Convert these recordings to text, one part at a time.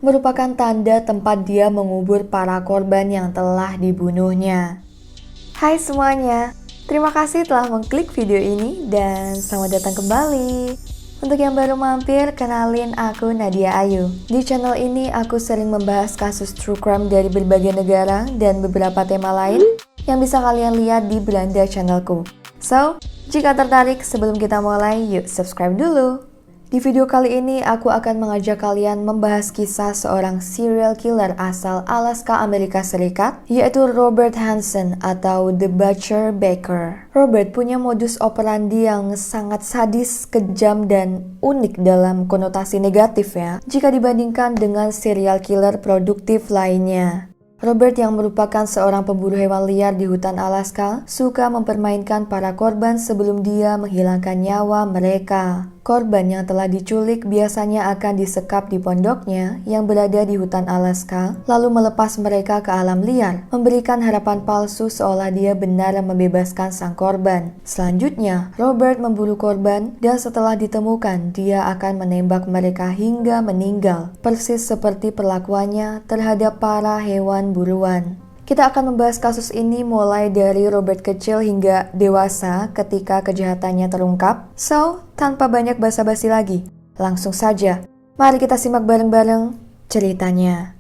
merupakan tanda tempat dia mengubur para korban yang telah dibunuhnya. Hai semuanya, terima kasih telah mengklik video ini dan selamat datang kembali. Untuk yang baru mampir, kenalin aku Nadia Ayu. Di channel ini aku sering membahas kasus true crime dari berbagai negara dan beberapa tema lain yang bisa kalian lihat di Belanda channelku. So, jika tertarik sebelum kita mulai, yuk subscribe dulu. Di video kali ini aku akan mengajak kalian membahas kisah seorang serial killer asal Alaska, Amerika Serikat, yaitu Robert Hansen atau The Butcher Baker. Robert punya modus operandi yang sangat sadis, kejam, dan unik dalam konotasi negatif ya, jika dibandingkan dengan serial killer produktif lainnya. Robert yang merupakan seorang pemburu hewan liar di hutan Alaska suka mempermainkan para korban sebelum dia menghilangkan nyawa mereka. Korban yang telah diculik biasanya akan disekap di pondoknya yang berada di hutan Alaska, lalu melepas mereka ke alam liar, memberikan harapan palsu seolah dia benar membebaskan sang korban. Selanjutnya, Robert memburu korban dan setelah ditemukan, dia akan menembak mereka hingga meninggal, persis seperti perlakuannya terhadap para hewan buruan. Kita akan membahas kasus ini mulai dari Robert kecil hingga dewasa ketika kejahatannya terungkap. So, tanpa banyak basa-basi lagi, langsung saja, mari kita simak bareng-bareng ceritanya.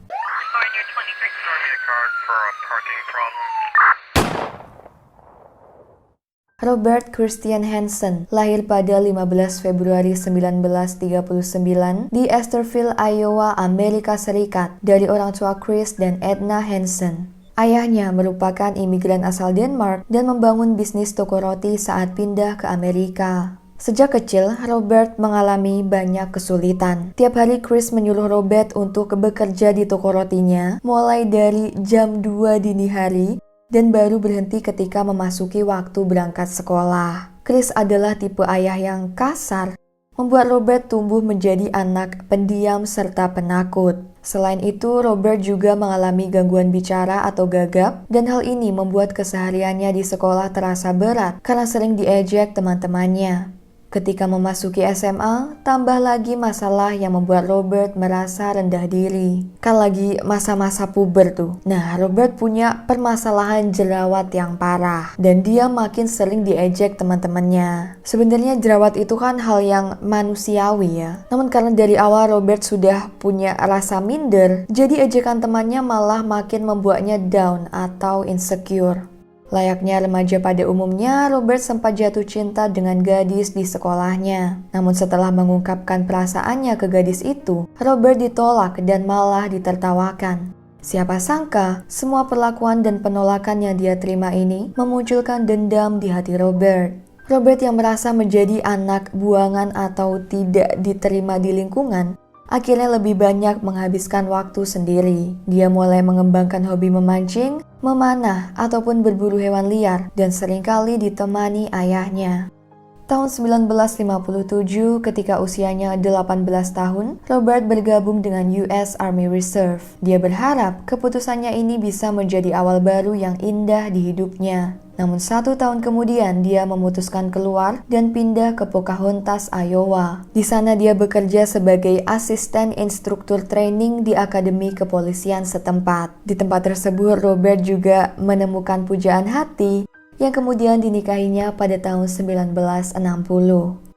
Robert Christian Hansen lahir pada 15 Februari 1939 di Esterville, Iowa, Amerika Serikat dari orang tua Chris dan Edna Hansen. Ayahnya merupakan imigran asal Denmark dan membangun bisnis toko roti saat pindah ke Amerika. Sejak kecil, Robert mengalami banyak kesulitan. Tiap hari Chris menyuruh Robert untuk bekerja di toko rotinya, mulai dari jam 2 dini hari dan baru berhenti ketika memasuki waktu berangkat sekolah. Chris adalah tipe ayah yang kasar, membuat Robert tumbuh menjadi anak pendiam serta penakut. Selain itu, Robert juga mengalami gangguan bicara atau gagap, dan hal ini membuat kesehariannya di sekolah terasa berat karena sering diejek teman-temannya. Ketika memasuki SMA, tambah lagi masalah yang membuat Robert merasa rendah diri. Kan lagi masa-masa puber tuh. Nah, Robert punya permasalahan jerawat yang parah dan dia makin sering diejek teman-temannya. Sebenarnya jerawat itu kan hal yang manusiawi ya. Namun karena dari awal Robert sudah punya rasa minder, jadi ejekan temannya malah makin membuatnya down atau insecure. Layaknya remaja pada umumnya, Robert sempat jatuh cinta dengan gadis di sekolahnya. Namun setelah mengungkapkan perasaannya ke gadis itu, Robert ditolak dan malah ditertawakan. Siapa sangka, semua perlakuan dan penolakan yang dia terima ini memunculkan dendam di hati Robert. Robert yang merasa menjadi anak buangan atau tidak diterima di lingkungan, akhirnya lebih banyak menghabiskan waktu sendiri. Dia mulai mengembangkan hobi memancing, memanah, ataupun berburu hewan liar dan seringkali ditemani ayahnya. Tahun 1957, ketika usianya 18 tahun, Robert bergabung dengan US Army Reserve. Dia berharap keputusannya ini bisa menjadi awal baru yang indah di hidupnya. Namun 1 tahun kemudian dia memutuskan keluar dan pindah ke Pocahontas, Iowa. Di sana dia bekerja sebagai asisten instruktur training di Akademi Kepolisian setempat. Di tempat tersebut Robert juga menemukan pujaan hati yang kemudian dinikahinya pada tahun 1960.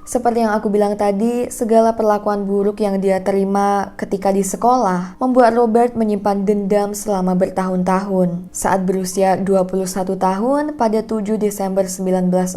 Seperti yang aku bilang tadi, segala perlakuan buruk yang dia terima ketika di sekolah membuat Robert menyimpan dendam selama bertahun-tahun. Saat berusia 21 tahun, pada 7 Desember 1960,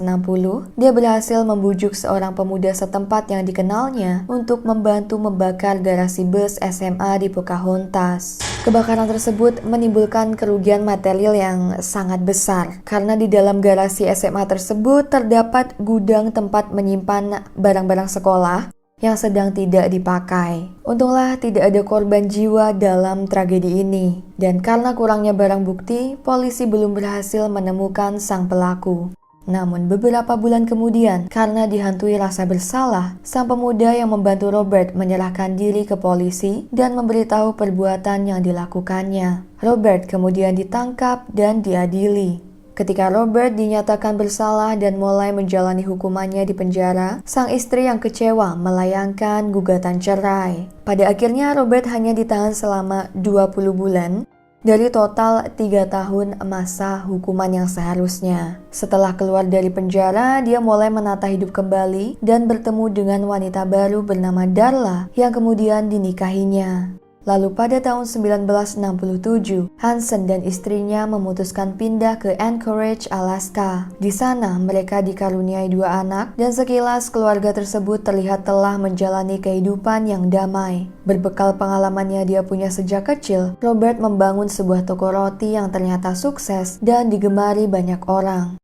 dia berhasil membujuk seorang pemuda setempat yang dikenalnya untuk membantu membakar garasi bus SMA di Pocahontas. Kebakaran tersebut menimbulkan kerugian material yang sangat besar karena di dalam garasi SMA tersebut terdapat gudang tempat menyimpan barang-barang sekolah yang sedang tidak dipakai. Untunglah tidak ada korban jiwa dalam tragedi ini. Dan karena kurangnya barang bukti, polisi belum berhasil menemukan sang pelaku. Namun beberapa bulan kemudian, karena dihantui rasa bersalah, sang pemuda yang membantu Robert menyerahkan diri ke polisi dan memberitahu perbuatan yang dilakukannya. Robert kemudian ditangkap dan diadili. Ketika Robert dinyatakan bersalah dan mulai menjalani hukumannya di penjara, sang istri yang kecewa melayangkan gugatan cerai. Pada akhirnya Robert hanya ditahan selama 20 bulan dari total 3 tahun masa hukuman yang seharusnya. Setelah keluar dari penjara, dia mulai menata hidup kembali dan bertemu dengan wanita baru bernama Darla yang kemudian dinikahinya. Lalu pada tahun 1967, Hansen dan istrinya memutuskan pindah ke Anchorage, Alaska. Di sana, mereka dikaruniai 2 anak dan sekilas keluarga tersebut terlihat telah menjalani kehidupan yang damai. Berbekal pengalamannya dia punya sejak kecil, Robert membangun sebuah toko roti yang ternyata sukses dan digemari banyak orang.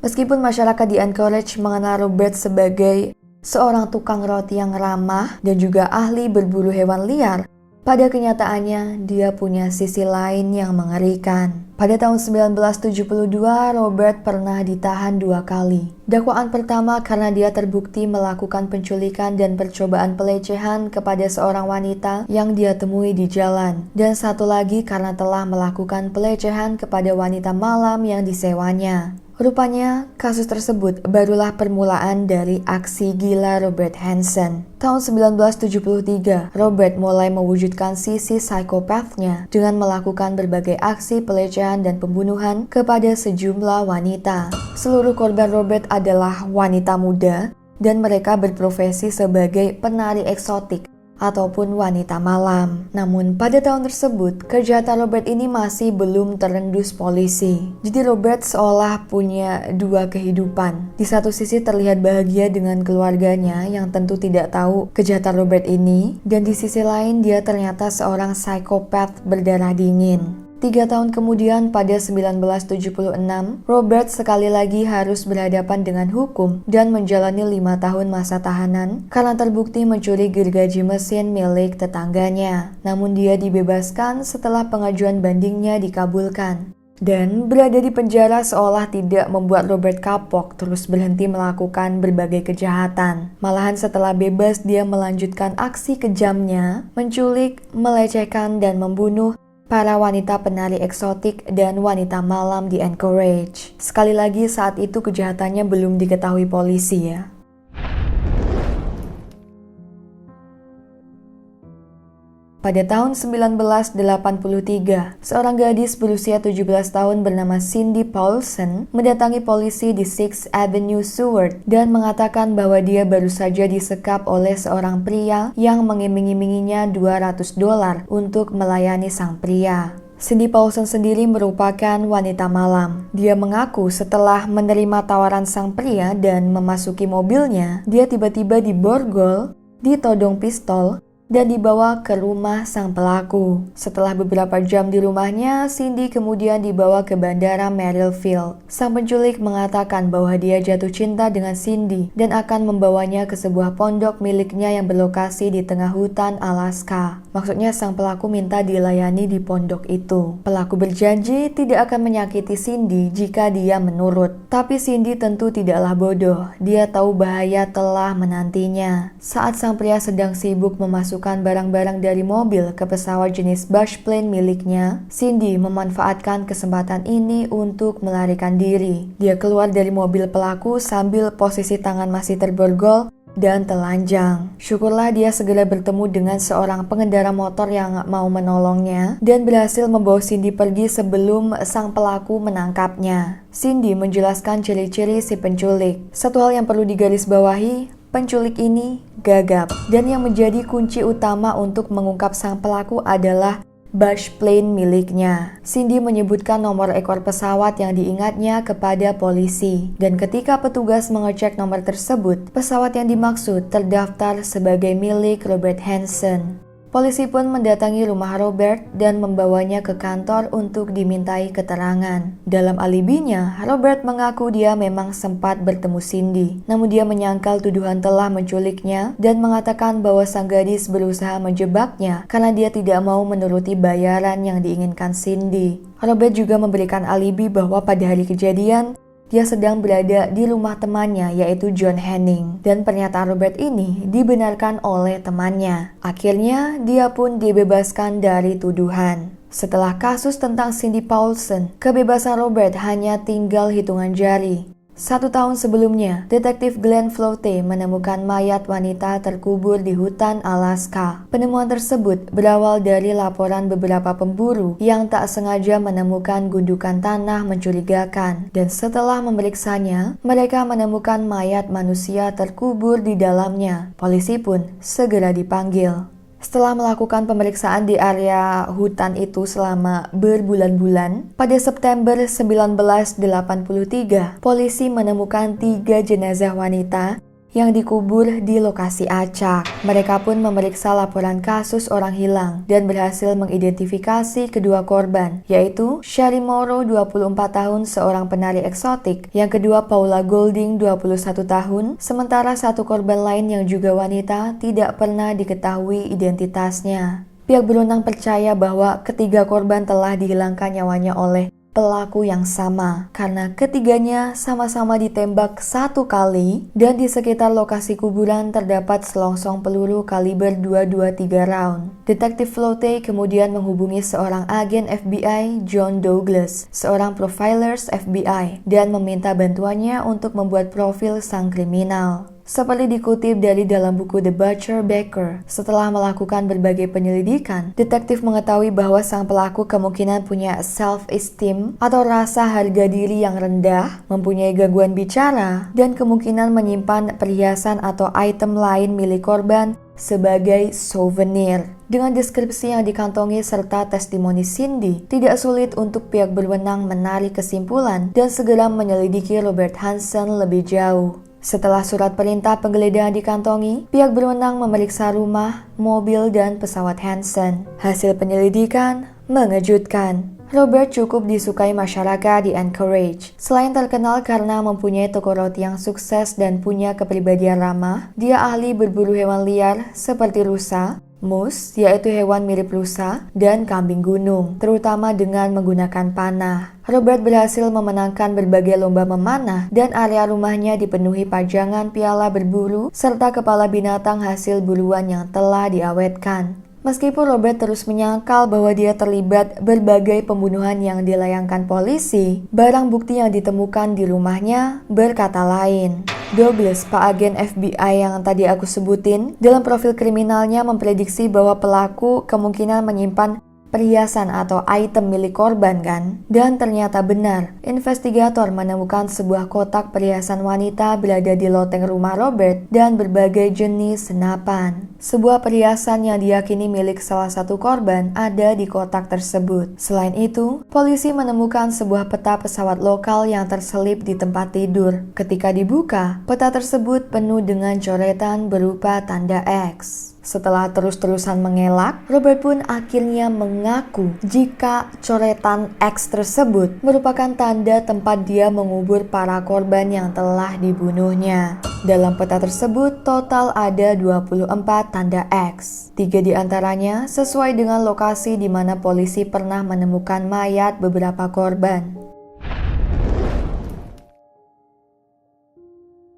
Meskipun masyarakat di Anchorage mengenal Robert sebagai seorang tukang roti yang ramah dan juga ahli berburu hewan liar, pada kenyataannya dia punya sisi lain yang mengerikan. Pada tahun 1972, Robert pernah ditahan 2 kali. Dakwaan pertama karena dia terbukti melakukan penculikan dan percobaan pelecehan kepada seorang wanita yang dia temui di jalan. Dan satu lagi karena telah melakukan pelecehan kepada wanita malam yang disewanya. Rupanya, kasus tersebut barulah permulaan dari aksi gila Robert Hansen. Tahun 1973, Robert mulai mewujudkan sisi psikopathnya dengan melakukan berbagai aksi pelecehan dan pembunuhan kepada sejumlah wanita. Seluruh korban Robert adalah wanita muda dan mereka berprofesi sebagai penari eksotik ataupun wanita malam. Namun pada tahun tersebut, kejahatan Robert ini masih belum terendus polisi. Jadi Robert seolah punya 2 kehidupan. Di satu sisi terlihat bahagia dengan keluarganya yang tentu tidak tahu kejahatan Robert ini, dan di sisi lain dia ternyata seorang psikopat berdarah dingin. 3 tahun kemudian pada 1976, Robert sekali lagi harus berhadapan dengan hukum dan menjalani 5 tahun masa tahanan karena terbukti mencuri gergaji mesin milik tetangganya. Namun dia dibebaskan setelah pengajuan bandingnya dikabulkan. Dan berada di penjara seolah tidak membuat Robert kapok terus berhenti melakukan berbagai kejahatan. Malahan setelah bebas dia melanjutkan aksi kejamnya, menculik, melecehkan, dan membunuh para wanita penari eksotik dan wanita malam di Anchorage. Sekali lagi saat itu kejahatannya belum diketahui polisi ya. Pada tahun 1983, seorang gadis berusia 17 tahun bernama Cindy Paulson mendatangi polisi di 6th Avenue Seward dan mengatakan bahwa dia baru saja disekap oleh seorang pria yang mengiming-iminginya $200 untuk melayani sang pria. Cindy Paulson sendiri merupakan wanita malam. Dia mengaku setelah menerima tawaran sang pria dan memasuki mobilnya, dia tiba-tiba diborgol, ditodong pistol, dan dibawa ke rumah sang pelaku. Setelah beberapa jam di rumahnya, Cindy kemudian dibawa ke bandara Merrillville. Sang penculik mengatakan bahwa dia jatuh cinta dengan Cindy dan akan membawanya ke sebuah pondok miliknya yang berlokasi di tengah hutan Alaska. Maksudnya sang pelaku minta dilayani di pondok itu. Pelaku berjanji tidak akan menyakiti Cindy jika dia menurut. Tapi Cindy tentu tidaklah bodoh. Dia tahu bahaya telah menantinya. Saat sang pria sedang sibuk memasukkan barang-barang dari mobil ke pesawat jenis Bush plane miliknya, Cindy memanfaatkan kesempatan ini untuk melarikan diri. Dia keluar dari mobil pelaku sambil posisi tangan masih terborgol dan telanjang. Syukurlah dia segera bertemu dengan seorang pengendara motor yang mau menolongnya dan berhasil membawa Cindy pergi sebelum sang pelaku menangkapnya. Cindy menjelaskan ciri-ciri si penculik. Satu hal yang perlu digarisbawahi, penculik ini gagap, dan yang menjadi kunci utama untuk mengungkap sang pelaku adalah Bush plane miliknya. Cindy menyebutkan nomor ekor pesawat yang diingatnya kepada polisi, dan ketika petugas mengecek nomor tersebut, pesawat yang dimaksud terdaftar sebagai milik Robert Hansen. Polisi pun mendatangi rumah Robert dan membawanya ke kantor untuk dimintai keterangan. Dalam alibinya, Robert mengaku dia memang sempat bertemu Cindy, namun dia menyangkal tuduhan telah menculiknya dan mengatakan bahwa sang gadis berusaha menjebaknya karena dia tidak mau menuruti bayaran yang diinginkan Cindy. Robert juga memberikan alibi bahwa pada hari kejadian, dia sedang berada di rumah temannya yaitu John Henning, dan pernyataan Robert ini dibenarkan oleh temannya. Akhirnya dia pun dibebaskan dari tuduhan. Setelah kasus tentang Cindy Paulson, kebebasan Robert hanya tinggal hitungan jari. 1 tahun sebelumnya, detektif Glenn Flote menemukan mayat wanita terkubur di hutan Alaska. Penemuan tersebut berawal dari laporan beberapa pemburu yang tak sengaja menemukan gundukan tanah mencurigakan. Dan setelah memeriksanya, mereka menemukan mayat manusia terkubur di dalamnya. Polisi pun segera dipanggil. Setelah melakukan pemeriksaan di area hutan itu selama berbulan-bulan, pada September 1983, polisi menemukan 3 jenazah wanita yang dikubur di lokasi acak. Mereka pun memeriksa laporan kasus orang hilang dan berhasil mengidentifikasi kedua korban, yaitu Shari Morrow 24 tahun seorang penari eksotik, yang kedua Paula Golding 21 tahun, sementara satu korban lain yang juga wanita tidak pernah diketahui identitasnya. Pihak berwenang percaya bahwa ketiga korban telah dihilangkan nyawanya oleh pelaku yang sama karena ketiganya sama-sama ditembak 1 kali dan di sekitar lokasi kuburan terdapat selongsong peluru kaliber 223 round. Detektif Flote kemudian menghubungi seorang agen FBI, John Douglas, seorang profilers FBI, dan meminta bantuannya untuk membuat profil sang kriminal. Seperti dikutip dari dalam buku The Butcher Baker, setelah melakukan berbagai penyelidikan, detektif mengetahui bahwa sang pelaku kemungkinan punya self-esteem atau rasa harga diri yang rendah, mempunyai gangguan bicara, dan kemungkinan menyimpan perhiasan atau item lain milik korban sebagai souvenir. Dengan deskripsi yang dikantongi serta testimoni Cindy, tidak sulit untuk pihak berwenang menarik kesimpulan dan segera menyelidiki Robert Hansen lebih jauh. Setelah surat perintah penggeledahan dikantongi, pihak berwenang memeriksa rumah, mobil, dan pesawat Hansen. Hasil penyelidikan mengejutkan. Robert cukup disukai masyarakat di Anchorage. Selain terkenal karena mempunyai toko roti yang sukses dan punya kepribadian ramah, dia ahli berburu hewan liar seperti rusa, moose, yaitu hewan mirip rusa, dan kambing gunung, terutama dengan menggunakan panah. Robert berhasil memenangkan berbagai lomba memanah dan area rumahnya dipenuhi pajangan piala berburu serta kepala binatang hasil buruan yang telah diawetkan. Meskipun Robert terus menyangkal bahwa dia terlibat berbagai pembunuhan yang dilayangkan polisi, barang bukti yang ditemukan di rumahnya berkata lain. Douglas, pak agen FBI yang tadi aku sebutin, dalam profil kriminalnya memprediksi bahwa pelaku kemungkinan menyimpan perhiasan atau item milik korban kan? Dan ternyata benar, investigator menemukan sebuah kotak perhiasan wanita berada di loteng rumah Robert dan berbagai jenis senapan. Sebuah perhiasan yang diyakini milik salah satu korban ada di kotak tersebut. Selain itu, polisi menemukan sebuah peta pesawat lokal yang terselip di tempat tidur. Ketika dibuka, peta tersebut penuh dengan coretan berupa tanda X. Setelah terus-terusan mengelak, Robert pun akhirnya mengaku jika coretan X tersebut merupakan tanda tempat dia mengubur para korban yang telah dibunuhnya. Dalam peta tersebut total ada 24 tanda X. 3 diantaranya sesuai dengan lokasi di mana polisi pernah menemukan mayat beberapa korban.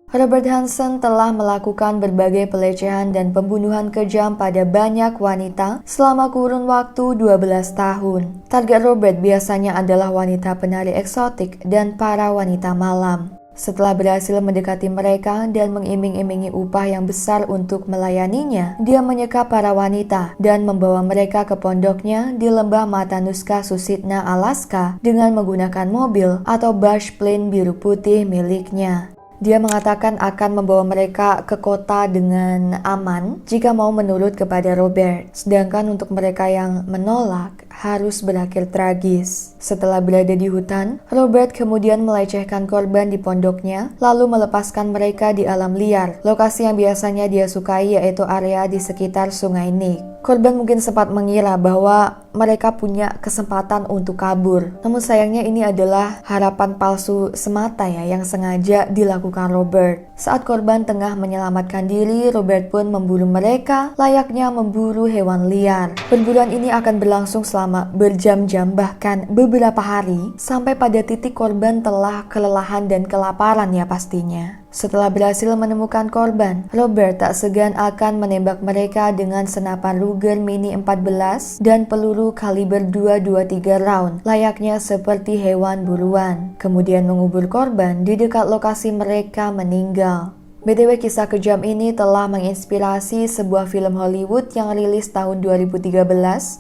Robert Hansen telah melakukan berbagai pelecehan dan pembunuhan kejam pada banyak wanita selama kurun waktu 12 tahun. Target Robert biasanya adalah wanita penari eksotik dan para wanita malam. Setelah berhasil mendekati mereka dan mengiming-imingi upah yang besar untuk melayaninya, dia menyekap para wanita dan membawa mereka ke pondoknya di lembah Matanuska Susitna, Alaska dengan menggunakan mobil atau Bush Plane biru putih miliknya. Dia mengatakan akan membawa mereka ke kota dengan aman jika mau menurut kepada Robert. Sedangkan untuk mereka yang menolak, harus berakhir tragis. Setelah berada di hutan, Robert kemudian melecehkan korban di pondoknya, lalu melepaskan mereka di alam liar. Lokasi yang biasanya dia sukai yaitu area di sekitar Sungai Nick. Korban mungkin sempat mengira bahwa mereka punya kesempatan untuk kabur. Namun sayangnya ini adalah harapan palsu semata ya yang sengaja dilakukan Robert. Saat korban tengah menyelamatkan diri, Robert pun memburu mereka layaknya memburu hewan liar. Perburuan ini akan berlangsung selama berjam-jam bahkan beberapa hari sampai pada titik korban telah kelelahan dan kelaparan ya pastinya. Setelah berhasil menemukan korban, Robert tak segan akan menembak mereka dengan senapan Ruger Mini 14 dan peluru kaliber 223 round, layaknya seperti hewan buruan. Kemudian mengubur korban di dekat lokasi mereka meninggal. BTW, kisah kejam ini telah menginspirasi sebuah film Hollywood yang rilis tahun 2013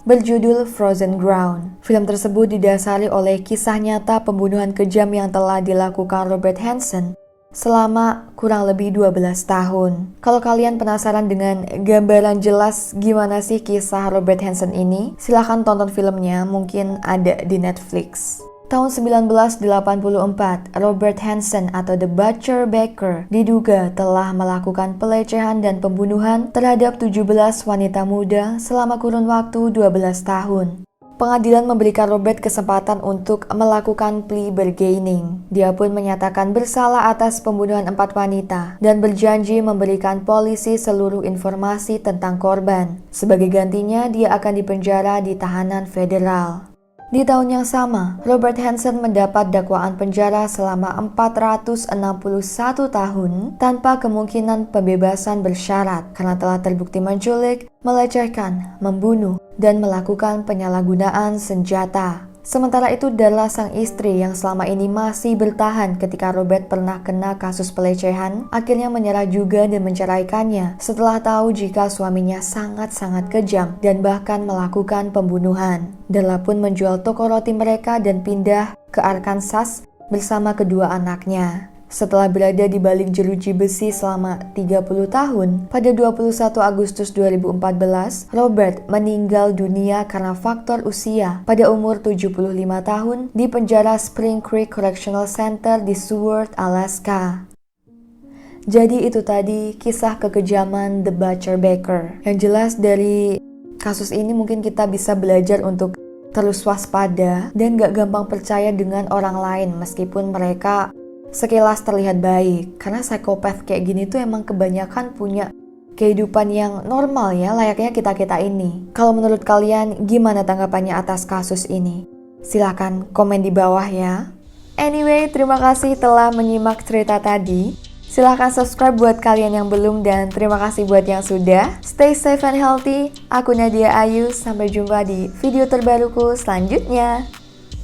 berjudul Frozen Ground. Film tersebut didasari oleh kisah nyata pembunuhan kejam yang telah dilakukan Robert Hansen selama kurang lebih 12 tahun. Kalau kalian penasaran dengan gambaran jelas gimana sih kisah Robert Hansen ini, silahkan tonton filmnya, mungkin ada di Netflix. Tahun 1984, Robert Hansen atau The Butcher Baker diduga telah melakukan pelecehan dan pembunuhan terhadap 17 wanita muda selama kurun waktu 12 tahun. Pengadilan memberikan Robert kesempatan untuk melakukan plea bargaining. Dia pun menyatakan bersalah atas pembunuhan 4 wanita dan berjanji memberikan polisi seluruh informasi tentang korban. Sebagai gantinya, dia akan dipenjara di tahanan federal. Di tahun yang sama, Robert Hansen mendapat dakwaan penjara selama 461 tahun tanpa kemungkinan pembebasan bersyarat karena telah terbukti menculik, melecehkan, membunuh, dan melakukan penyalahgunaan senjata. Sementara itu, Darla, sang istri yang selama ini masih bertahan ketika Robert pernah kena kasus pelecehan, akhirnya menyerah juga dan menceraikannya setelah tahu jika suaminya sangat-sangat kejam dan bahkan melakukan pembunuhan. Darla pun menjual toko roti mereka dan pindah ke Arkansas bersama kedua anaknya. Setelah berada di balik jeruji besi selama 30 tahun, pada 21 Agustus 2014, Robert meninggal dunia karena faktor usia pada umur 75 tahun di penjara Spring Creek Correctional Center di Seward, Alaska. Jadi itu tadi kisah kekejaman The Butcher Baker. Yang jelas dari kasus ini mungkin kita bisa belajar untuk terus waspada dan gak gampang percaya dengan orang lain meskipun mereka sekilas terlihat baik, karena psikopat kayak gini tuh emang kebanyakan punya kehidupan yang normal ya, layaknya kita-kita ini. Kalau menurut kalian gimana tanggapannya atas kasus ini? Silahkan komen di bawah ya. Anyway, terima kasih telah menyimak cerita tadi. Silahkan subscribe buat kalian yang belum dan terima kasih buat yang sudah. Stay safe and healthy. Aku Nadia Ayu, sampai jumpa di video terbaruku selanjutnya.